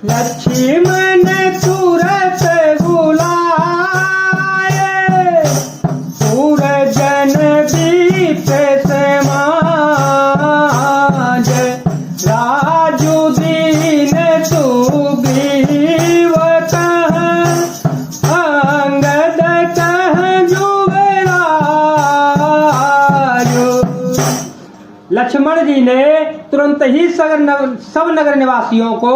लक्ष्मण तुरत बुलाए, पुरजन दीप समाज, राजू दीन सुग्रीव कह, अंगद कह जुगराज। लक्ष्मण जी ने तुरंत ही सब नगर निवासियों को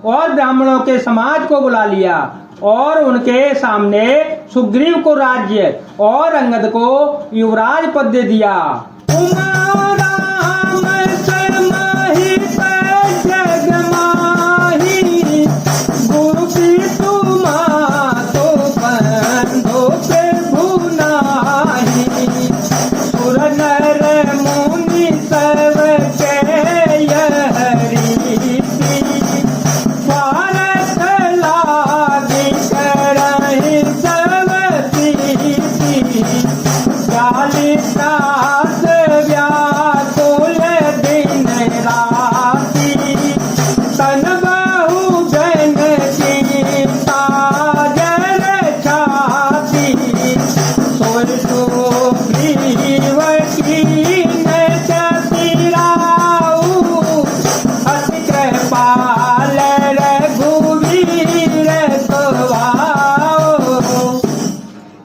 और ब्राह्मणों के समाज को बुला लिया और उनके सामने सुग्रीव को राज्य और अंगद को युवराज पद दे दिया।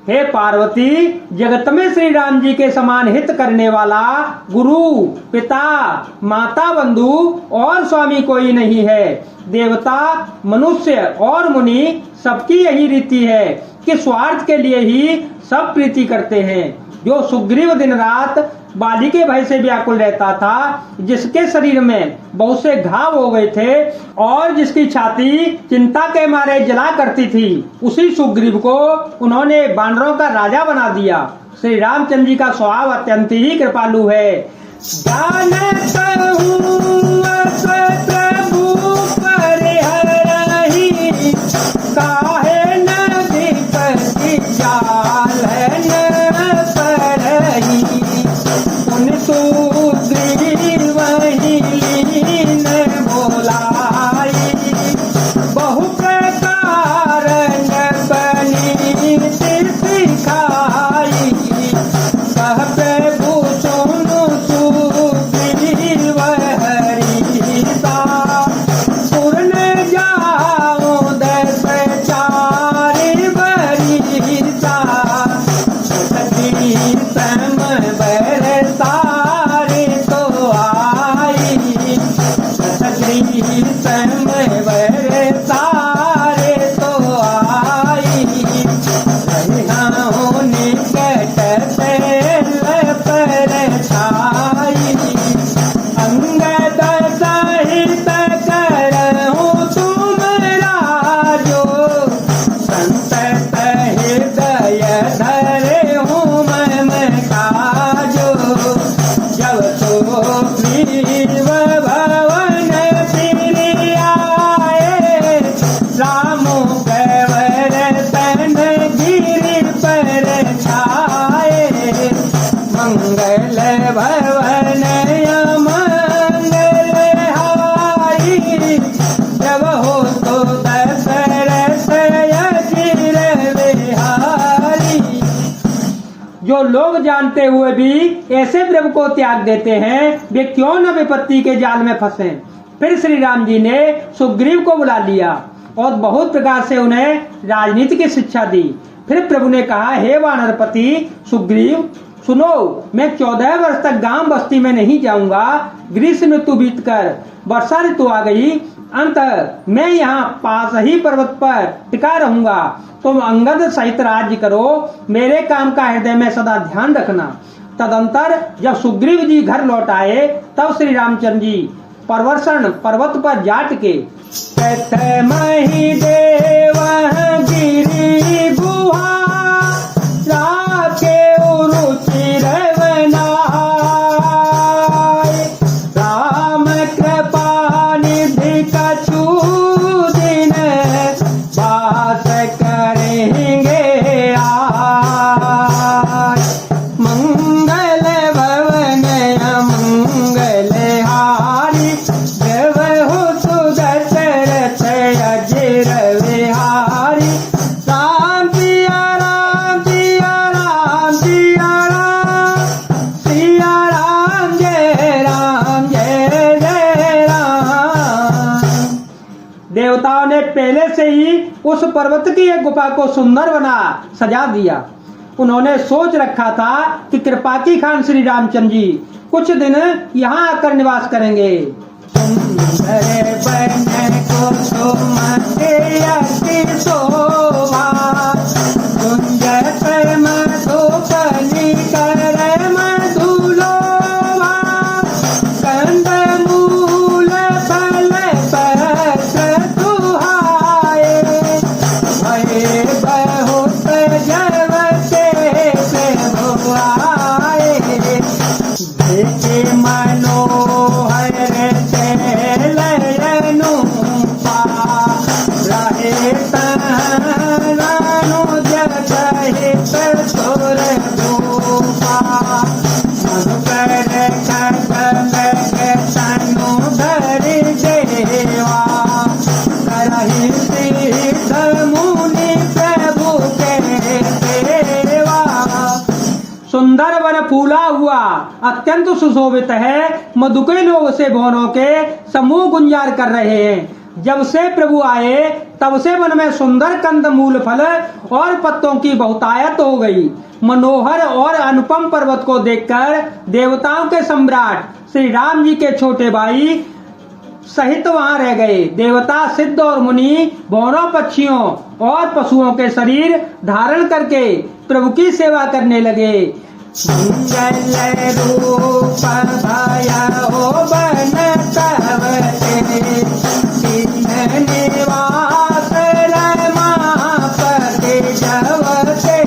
हे पार्वती, जगत में श्री राम जी के समान हित करने वाला गुरु, पिता, माता, बंधु और स्वामी कोई नहीं है। देवता, मनुष्य और मुनि सबकी यही रीति है कि स्वार्थ के लिए ही सब प्रीति करते हैं। जो सुग्रीव दिन रात बाली के भय से व्याकुल रहता था, जिसके शरीर में बहुत से घाव हो गए थे और जिसकी छाती चिंता के मारे जला करती थी, उसी सुग्रीव को उन्होंने वानरों का राजा बना दिया। श्री रामचंद्र जी का स्वभाव अत्यंत ही कृपालु है। जो लोग जानते हुए भी ऐसे प्रभु को त्याग देते हैं, वे क्यों न विपत्ति के जाल में फंसे। फिर श्री राम जी ने सुग्रीव को बुला लिया और बहुत प्रकार से उन्हें राजनीति की शिक्षा दी। फिर प्रभु ने कहा, हे वानरपति सुग्रीव, सुनो, मैं 14 वर्ष तक गांव बस्ती में नहीं जाऊंगा। ग्रीष्म ऋतु बीत कर वर्षा ऋतु आ गई, अंत मैं यहाँ पास ही पर्वत पर टिका रहूंगा। तुम अंगद सहित राज्य करो, मेरे काम का हृदय में सदा ध्यान रखना। तदंतर जब सुग्रीव जी घर लौट आए, तब श्री रामचंद्र जी परवर्षण पर्वत पर जाट के गिरी गुहा राखे रुचि राम कृपा निधि कछु दिन बात करेंगे आज। मंगल भवन मंगल हारी जब हो सुदशरथ देवताओं ने पहले से ही उस पर्वत की एक गुफा को सुंदर बना सजा दिया। उन्होंने सोच रखा था कि कृपाकी खान श्री रामचंद्र जी कुछ दिन यहाँ आकर निवास करेंगे। सुंदर बन कुसुमते अति शोभा, गुंजत मधुपनि कर मधुलोभा, कंदमूल फल पत्र सुहाए, भये बहुत जब से प्रभु आए, देखे मनोहर चैलनुपा, रहे तनुज सहित सुर धूपा, मधुकर कदम तनु धरि देवा, करहि सिद्ध मुनि प्रभु के सेवा। सुंदर वन फूला हुआ अत्यंत सुशोभित है। मधुके लोग उसे भवनों के समूह गुंजार कर रहे हैं। जब से प्रभु आए तब से वन में सुंदर कंद मूल फल और पत्तों की बहुतायत हो गई। मनोहर और अनुपम पर्वत को देखकर देवताओं के सम्राट श्री राम जी के छोटे भाई सहित वहां रह गए। देवता, सिद्ध और मुनि भौरों, पक्षियों और पशुओं के शरीर धारण करके प्रभु की सेवा करने लगे। मंगल रूप भयो बन कवते, सिंह निवास रमापति जवते,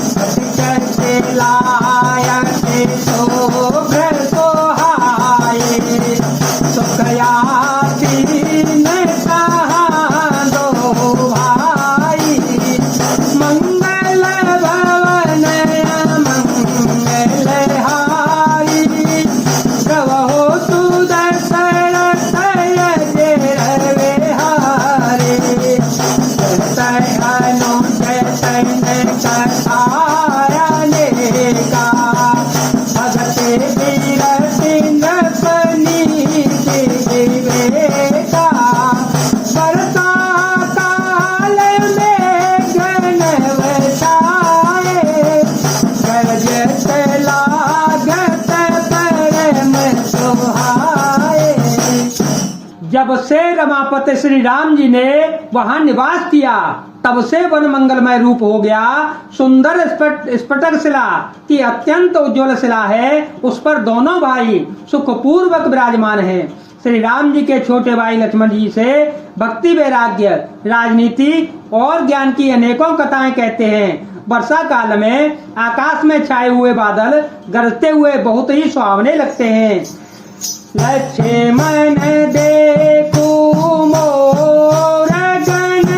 सत्य लायके शोभ्र सोहाए, सुखयासीन कहाँ दो भाई, मंगल भवन मंगल हारी, प्रभु सुदर्शन तय रवे हारे, अनुज तन कथारने का, भगते वीर सिंह पनीति विवेका, वर्षा काल में घन वर्षाए, गरजत लागत परम सुहाए। जब से रमापति श्री राम जी ने वहां निवास किया तब से वन मंगलमय रूप हो गया। सुंदर स्फटिक शिला की अत्यंत उज्ज्वल शिला है, उस पर दोनों भाई सुखपूर्वक विराजमान हैं। श्री राम जी के छोटे भाई लक्ष्मण जी से भक्ति, वैराग्य, राजनीति और ज्ञान की अनेकों कथाएं कहते हैं। वर्षा काल में आकाश में छाए हुए बादल गरजते हुए बहुत ही सुहावने लगते हैं। लक्ष्मण देखो मोर गण,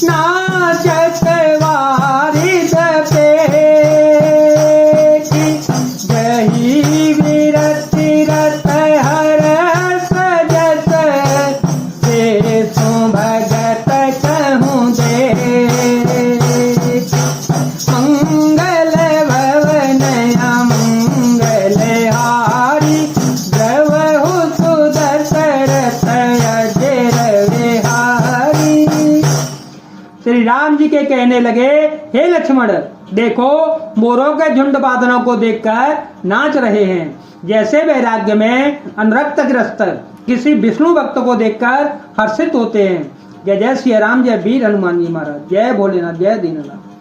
नाचत वारिद पेखी, जही विरति रत हरस जस, देसु भगत कहूँ देखी, मंगल भवन अमंगल हारी, द्रवहु सुदशरथ अजर विहारी। श्री राम जी के कहने लगे, हे लक्ष्मण, देखो मोरों के झुंड बादलों को देखकर नाच रहे हैं, जैसे वैराग्य में अनुरक्तग्रस्त किसी विष्णु भक्त को देखकर हर्षित होते हैं। जय जय श्री राम, जय वीर हनुमान जी महाराज, जय भोलेनाथ, जय दीननाथ।